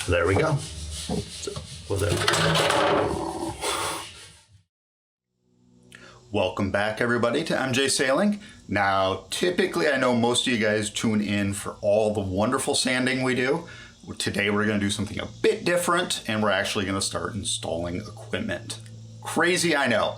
there we go. So, welcome back, everybody, to MJ Sailing. Now, typically, I know most of you guys tune in for all the wonderful sanding we do. Today, we're going to do something a bit different, and we're actually going to start installing equipment. Crazy, I know.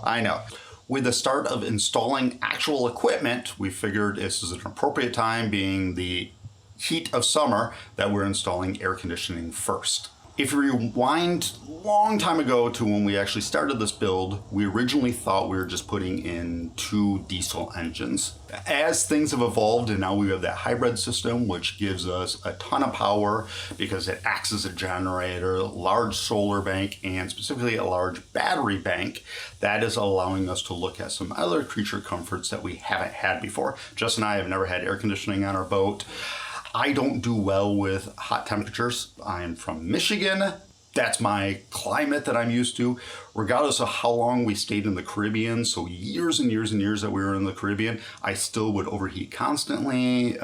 With the start of installing actual equipment, we figured this is an appropriate time, being the heat of summer, that we're installing air conditioning first. If you rewind a long time ago to when we actually started this build, we originally thought we were just putting in 2 diesel engines. As things have evolved, and now we have that hybrid system, which gives us a ton of power because it acts as a generator, large solar bank, and specifically a large battery bank, that is allowing us to look at some other creature comforts that we haven't had before. Jess and I have never had air conditioning on our boat. I don't do well with hot temperatures. I am from Michigan. That's my climate that I'm used to. Regardless of how long we stayed in the Caribbean, so years and years and years that we were in the Caribbean, I still would overheat constantly.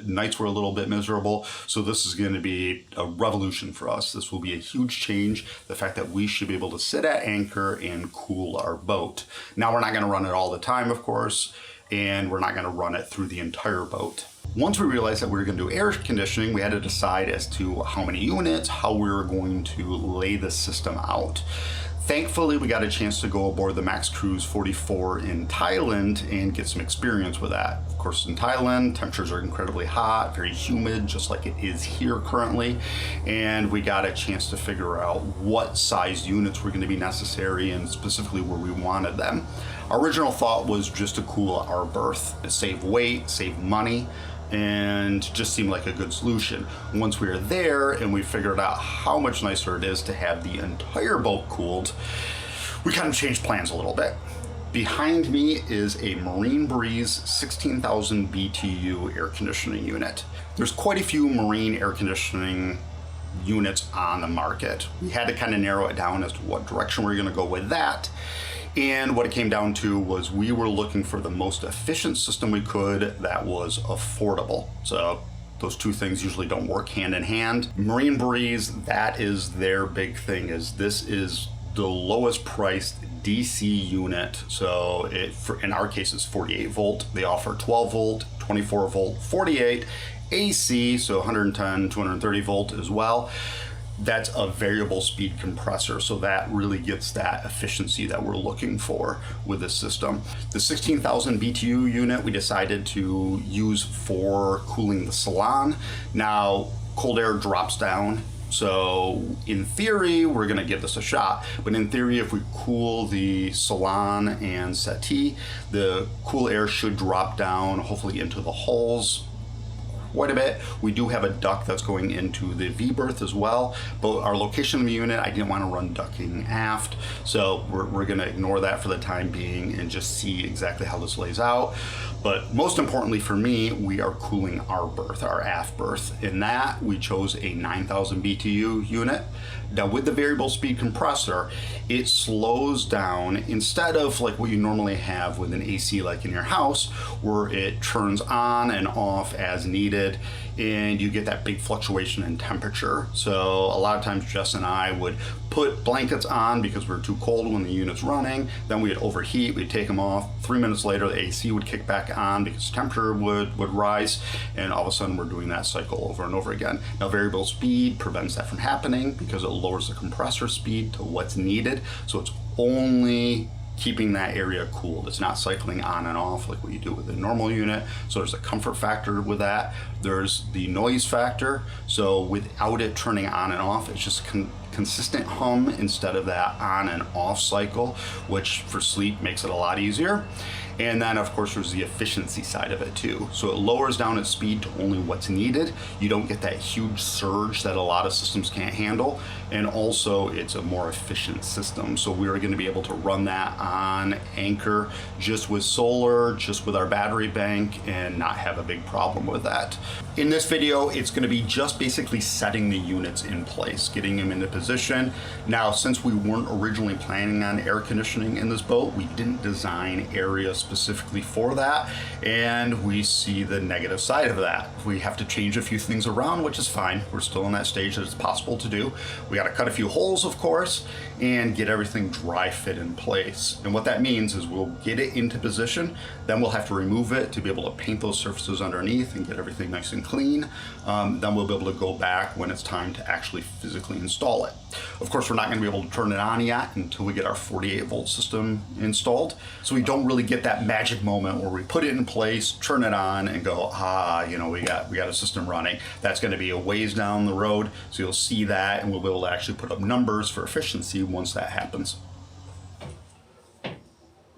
Nights were a little bit miserable. So this is going to be a revolution for us. This will be a huge change. The fact that we should be able to sit at anchor and cool our boat. Now, we're not going to run it all the time, of course, and we're not going to run it through the entire boat. Once we realized that we were going to do air conditioning, we had to decide as to how many units, how we were going to lay the system out. Thankfully, we got a chance to go aboard the Max Cruise 44 in Thailand and get some experience with that. Of course, in Thailand, temperatures are incredibly hot, very humid, just like it is here currently. And we got a chance to figure out what size units were going to be necessary and specifically where we wanted them. Our original thought was just to cool our berth, save weight, save money, and just seemed like a good solution. Once we were there and we figured out how much nicer it is to have the entire boat cooled, we kind of changed plans a little bit. Behind me is a Marine Breeze 16,000 BTU air conditioning unit. There's quite a few marine air conditioning units on the market. We had to kind of narrow it down as to what direction we were going to go with that. And what it came down to was we were looking for the most efficient system we could that was affordable. So those two things usually don't work hand in hand. Marine Breeze, that is their big thing, is this is the lowest priced DC unit. So in our case, it's 48 volt. They offer 12 volt, 24 volt, 48 AC, so 110, 230 volt as well. That's a variable speed compressor, so that really gets that efficiency that we're looking for with this system. The 16,000 BTU unit we decided to use for cooling the salon. Now, cold air drops down, so in theory, we're gonna give this a shot, but in theory, if we cool the salon and settee, the cool air should drop down, hopefully into the hulls quite a bit. We do have a duct that's going into the V berth as well, but our location of the unit, I didn't want to run ducting aft, so we're going to ignore that for the time being and just see exactly how this lays out. But most importantly for me, we are cooling our berth, our aft berth. In that, we chose a 9,000 BTU unit. Now with the variable speed compressor, it slows down instead of like what you normally have with an AC like in your house, where it turns on and off as needed and you get that big fluctuation in temperature. So a lot of times Jess and I would put blankets on because we were too cold when the unit's running, then we'd overheat, we'd take them off. 3 minutes later, the AC would kick back on because temperature would rise, and all of a sudden we're doing that cycle over and over again. Now variable speed prevents that from happening because it lowers the compressor speed to what's needed, so it's only keeping that area cooled. It's not cycling on and off like what you do with a normal unit. So there's a comfort factor with that. There's the noise factor. So without it turning on and off, it's just consistent hum instead of that on and off cycle, which for sleep makes it a lot easier. And then of course there's the efficiency side of it too. So it lowers down its speed to only what's needed. You don't get that huge surge that a lot of systems can't handle. And also it's a more efficient system. So we are going to be able to run that on anchor just with solar, just with our battery bank, and not have a big problem with that. In this video, it's going to be just basically setting the units in place, getting them into position. Now, since we weren't originally planning on air conditioning in this boat, we didn't design areas specifically for that, and we see the negative side of that. We have to change a few things around, which is fine. We're still in that stage that it's possible to do. We got to cut a few holes, of course, and get everything dry fit in place. And what that means is we'll get it into position, then we'll have to remove it to be able to paint those surfaces underneath and get everything nice and clean. Then we'll be able to go back when it's time to actually physically install it. Of course, we're not going to be able to turn it on yet until we get our 48-volt system installed. So we don't really get that magic moment where we put it in place, turn it on, and go, we got a system running. That's going to be a ways down the road. So you'll see that, and we'll be able to actually put up numbers for efficiency once that happens.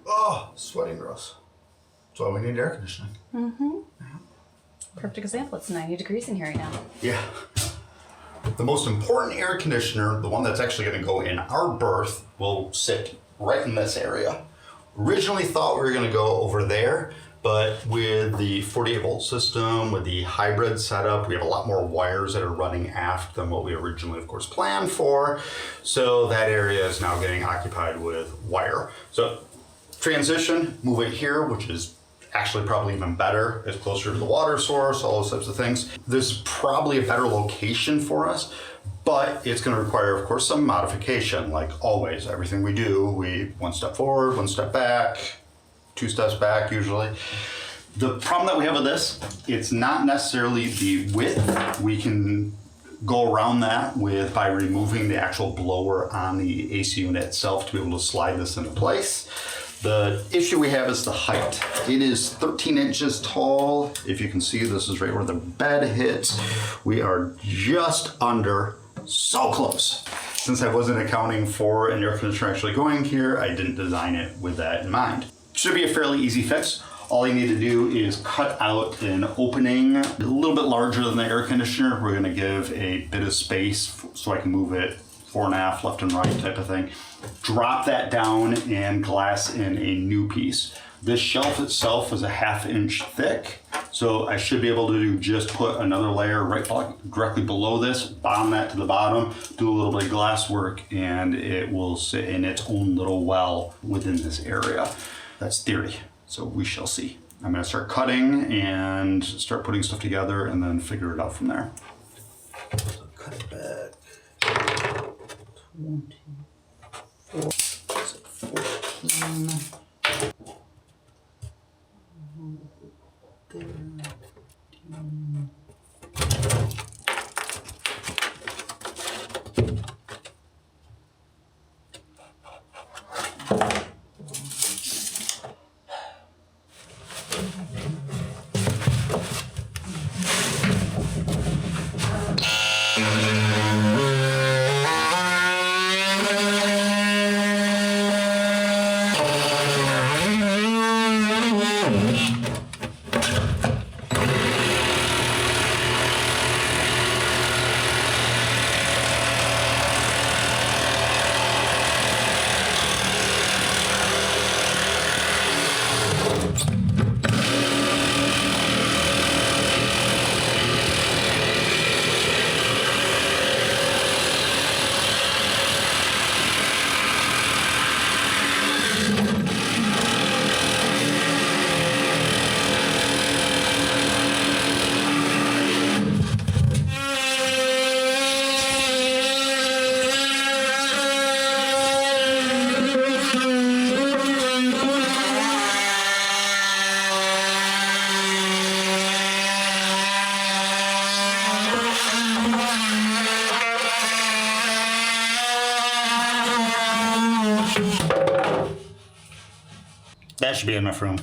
Oh, sweating gross. That's why we need air conditioning. Mm-hmm. Perfect example. It's 90 degrees in here right now. Yeah. The most important air conditioner, the one that's actually going to go in our berth, will sit right in this area. Originally thought we were going to go over there, but with the 48-volt system, with the hybrid setup, we have a lot more wires that are running aft than what we originally, of course, planned for. So that area is now getting occupied with wire. So transition, move it here, which is actually probably even better. It's closer to the water source, all those types of things. This is probably a better location for us, but it's going to require, of course, some modification. Like always, everything we do, we one step forward, one step back, 2 steps back usually. The problem that we have with this, it's not necessarily the width. We can go around that by removing the actual blower on the AC unit itself to be able to slide this into place. The issue we have is the height. It is 13 inches tall. If you can see, this is right where the bed hits. We are just under, so close. Since I wasn't accounting for an air conditioner actually going here, I didn't design it with that in mind. Should be a fairly easy fix. All you need to do is cut out an opening a little bit larger than the air conditioner. We're gonna give a bit of space so I can move it 4.5 left and right type of thing. Drop that down and glass in a new piece. This shelf itself is a 1/2 inch thick, so I should be able to just put another layer right directly below this, bond that to the bottom, do a little bit of glass work, and it will sit in its own little well within this area. That's theory, so we shall see. I'm gonna start cutting and start putting stuff together and then figure it out from there. So cut it back. 24, 14. There. 15. That should be enough room.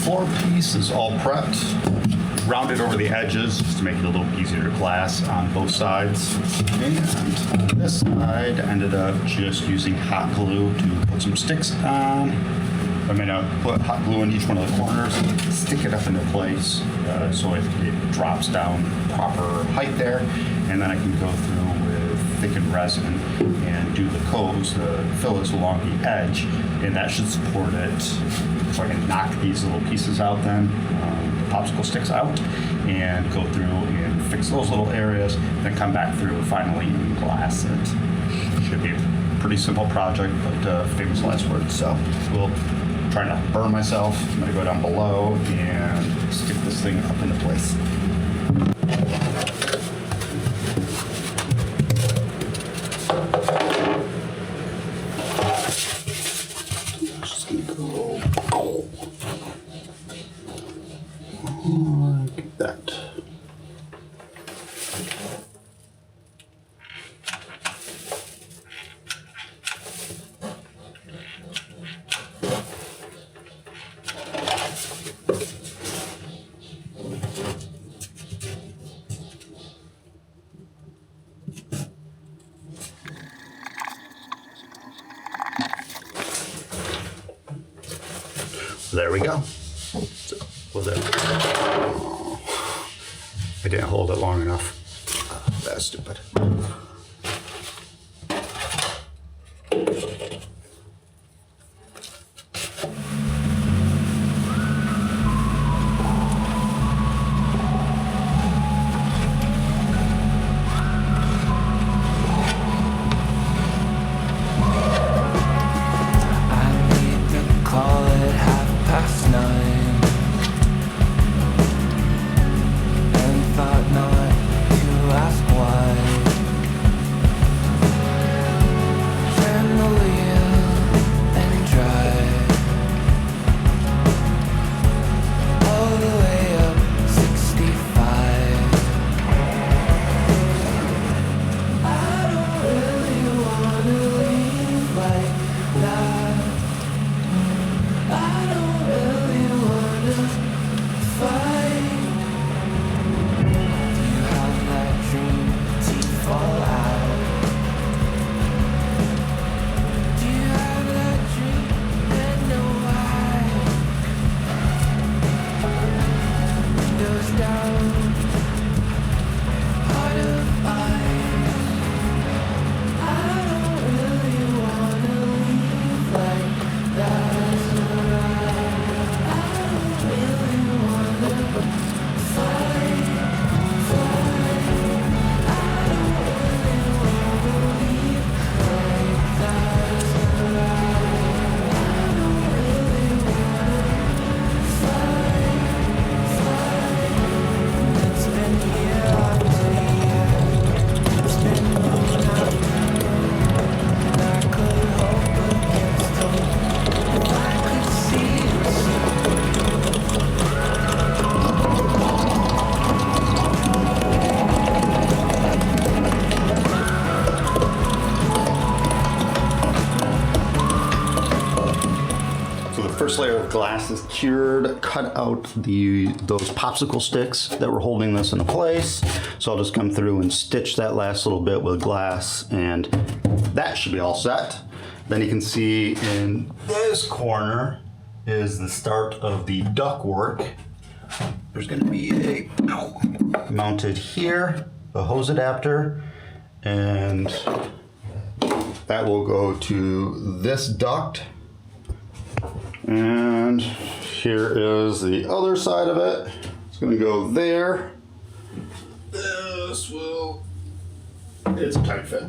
floor piece is all prepped. Rounded over the edges just to make it a little easier to glass on both sides. And on this side, I ended up just using hot glue to put some sticks on. I'm gonna put hot glue in each one of the corners, stick it up into place so it drops down proper height there, and then I can go through with thickened resin and do the coats, the fillets along the edge, and that should support it. So I can knock these little pieces out then, the popsicle sticks out, and go through and fix those little areas, then come back through finally and glass it. Should be a pretty simple project, but famous last words. So we'll try not to burn myself. I'm gonna go down below and stick this thing up into place. Just gonna go like that. There we go. So, was it? Oh, I didn't hold it long enough. That's stupid. First layer of glass is cured. Cut out those popsicle sticks that were holding this into place. So I'll just come through and stitch that last little bit with glass, and that should be all set. Then you can see in this corner is the start of the ductwork. There's going to be a mounted here, a hose adapter, and that will go to this duct. And here is the other side of it. It's going to go there. This will, it's a tight fit.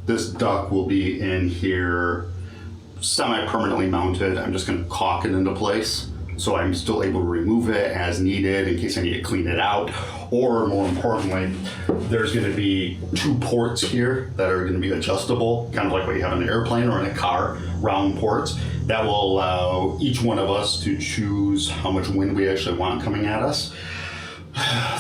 This duct will be in here semi-permanently mounted. I'm just going to caulk it into place, so I'm still able to remove it as needed in case I need to clean it out. Or more importantly, there's going to be 2 ports here that are going to be adjustable, kind of like what you have in an airplane or in a car, round ports. That will allow each one of us to choose how much wind we actually want coming at us.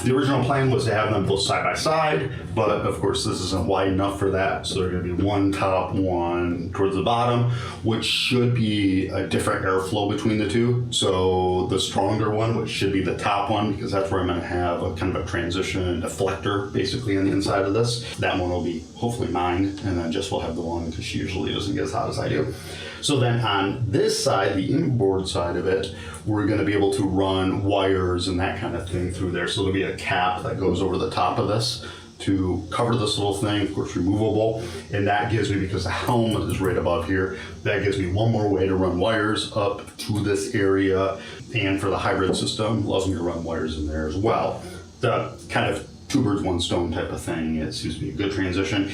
The original plan was to have them both side by side, but of course this isn't wide enough for that, so they're going to be one top, one towards the bottom, which should be a different airflow between the two. So the stronger one, which should be the top one, because that's where I'm going to have a kind of a transition deflector basically on the inside of this. That one will be hopefully mine, and then Jess will have the one because she usually doesn't get as hot as I do. So then on this side, the inboard side of it, we're going to be able to run wires and that kind of thing through there. So there'll be a cap that goes over the top of this to cover this little thing, of course removable. And that gives me, because the helmet is right above here, that gives me one more way to run wires up to this area. And for the hybrid system, allows me to run wires in there as well. The kind of two birds, one stone type of thing. It seems to be a good transition.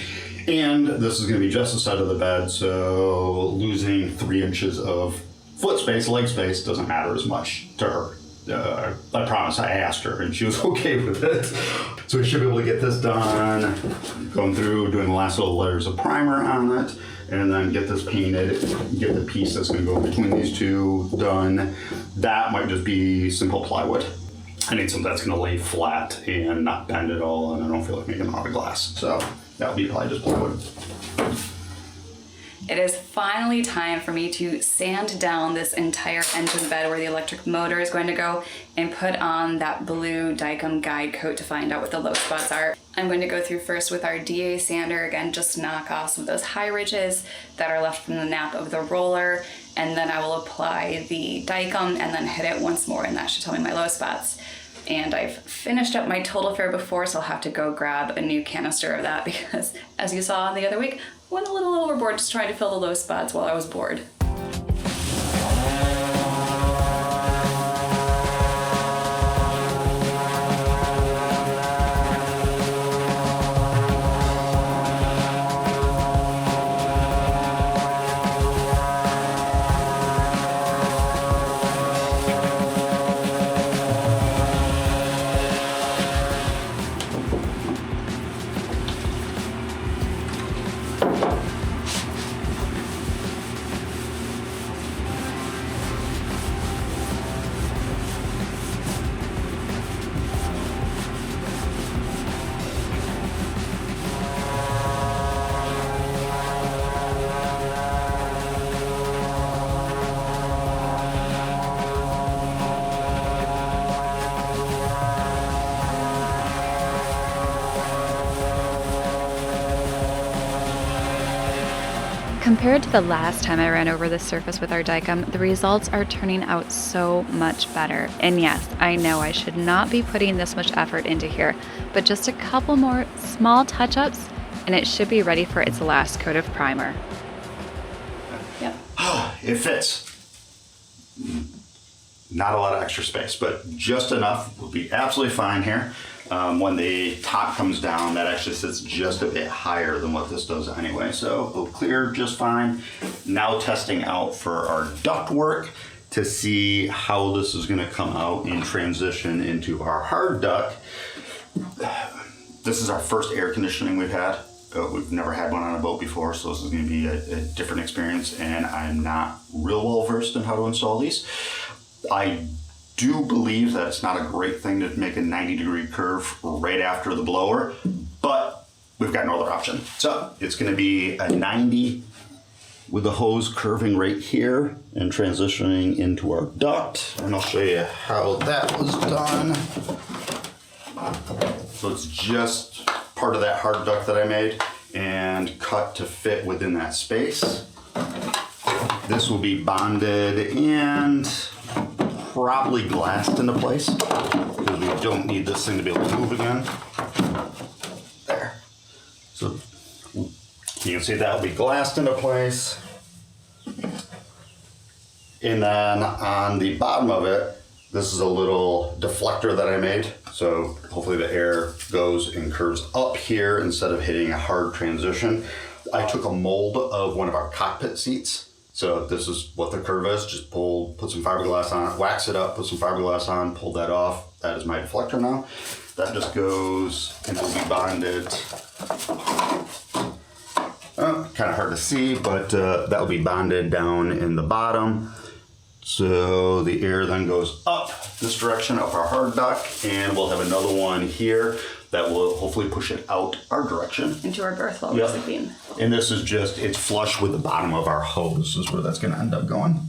And this is going to be just the side of the bed, so losing 3 inches of foot space, leg space, doesn't matter as much to her. I promise I asked her, and she was okay with it. So we should be able to get this done, going through, doing the last little layers of primer on it, and then get this painted, get the piece that's going to go between these two done. That might just be simple plywood. I need something that's going to lay flat and not bend at all, and I don't feel like making a lot of glass. So that would be probably just plywood. It is finally time for me to sand down this entire engine bed where the electric motor is going to go and put on that blue Dykem guide coat to find out what the low spots are. I'm going to go through first with our DA sander, again, just knock off some of those high ridges that are left from the nap of the roller, and then I will apply the Dykem and then hit it once more, and that should tell me my low spots. And I've finished up my Total Fair before, so I'll have to go grab a new canister of that because, as you saw the other week, went a little overboard just trying to fill the low spots while I was bored. Compared to the last time I ran over this surface with our Dykem, the results are turning out so much better. And yes, I know I should not be putting this much effort into here, but just a couple more small touch-ups and it should be ready for its last coat of primer. Yep. It fits. Not a lot of extra space, but just enough will be absolutely fine here. When the top comes down, that actually sits just a bit higher than what this does anyway, so it'll clear just fine. Now testing out for our ductwork to see how this is going to come out in transition into our hard duct. This is our first air conditioning we've had. We've never had one on a boat before, so this is going to be a different experience, and I'm not real well versed in how to install these. I do believe that it's not a great thing to make a 90-degree curve right after the blower, but we've got no other option. So it's going to be a 90 with the hose curving right here and transitioning into our duct, and I'll show you how that was done. So it's just part of that hard duct that I made and cut to fit within that space. This will be bonded and probably glassed into place because we don't need this thing to be able to move again. There. So you can see that will be glassed into place. And then on the bottom of it, this is a little deflector that I made. So hopefully the air goes and curves up here instead of hitting a hard transition. I took a mold of one of our cockpit seats. So this is what the curve is. Just put some fiberglass on it, wax it up, put some fiberglass on, pull that off. That is my deflector now. That just goes and will be bonded. Kind of hard to see, but that will be bonded down in the bottom So the air then goes up this direction, up our hard duct, and we'll have another one here that will hopefully push it out our direction. Into our berth while we're sleeping. And this is just, it's flush with the bottom of our hose is where that's gonna end up going.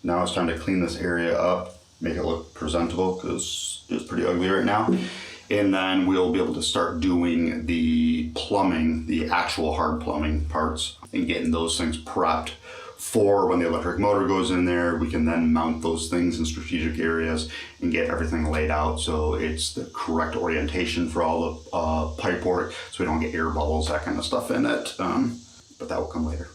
Now it's time to clean this area up, make it look presentable because it's pretty ugly right now. And then we'll be able to start doing the plumbing, the actual hard plumbing parts, and getting those things prepped for when the electric motor goes in there. We can then mount those things in strategic areas and get everything laid out so it's the correct orientation for all the pipe work, so we don't get air bubbles, that kind of stuff in it. But that will come later.